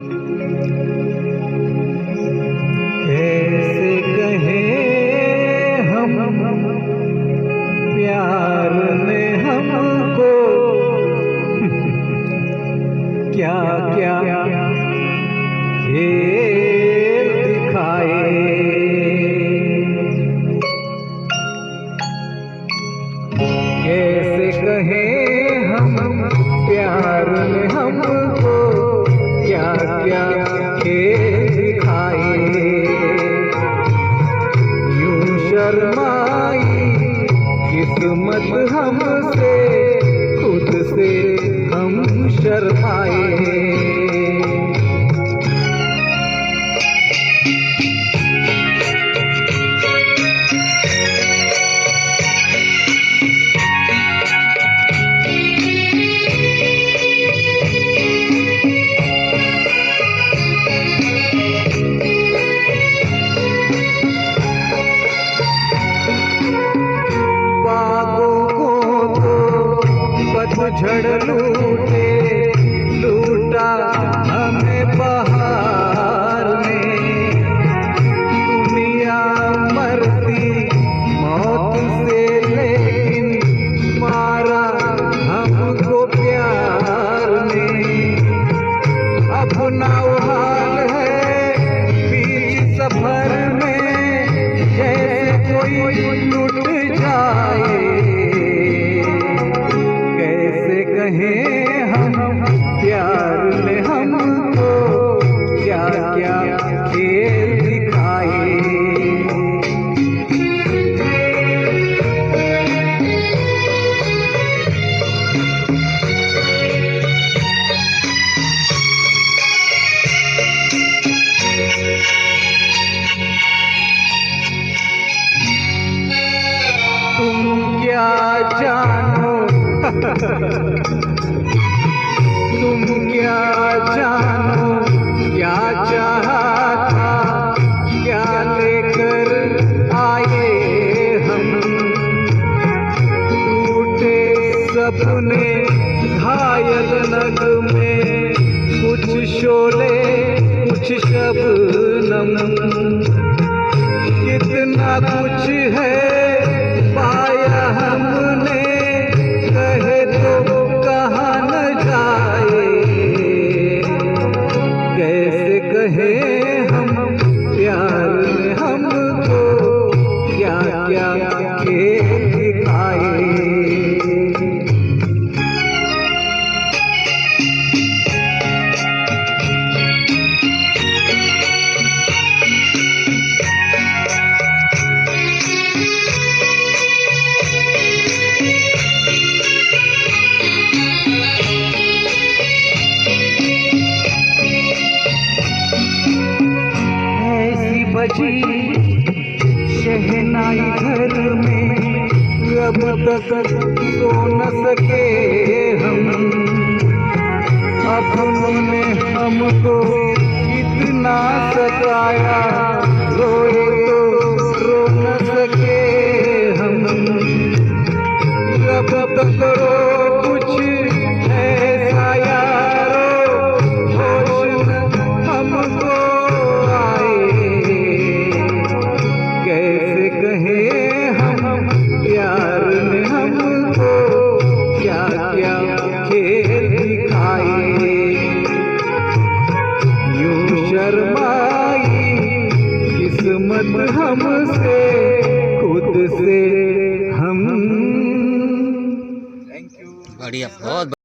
कैसे कहें हम प्यार ने हमको क्या क्या खेल दिखाए। कैसे कहें हम प्यार ने हमको क्या क्या खेल दिखाए। यूं शर्माई किस्मत हमसे, खुद से हम शर्माए। पतझड़ लूटे लूटा हमें बहार ने। दुनिया मरती मौत से, लेकिन मारा हमको प्यार ने। अपना हाल है बीच सफर में, जैसे कोई लुट जाए। कहें हम प्यार ने हमको क्या क्या खेल दिखाए। तुम क्या जानो तुम क्या जानो क्या चाहा था, क्या लेकर आए हम। टूटे सपने घायल नग में, कुछ शोले कुछ शबनम। कितना कुछ है पाया हमने, कहे तो कहाँ न जाए। कैसे कहें हम प्यार ने हमको क्या क्या खेल दिखाए। बजी शहनाई घर में, अब तक सो न सके हम। अपनों ने हमको इतना सताया, रोए तो रो न सके हम। अब तक रो कुछ ऐसा यारो, होश न हमको प्यार ने हमको क्या क्या खेल दिखाए। यूं शर्माई किस्मत हमसे, खुद से हम। बढ़िया, बहुत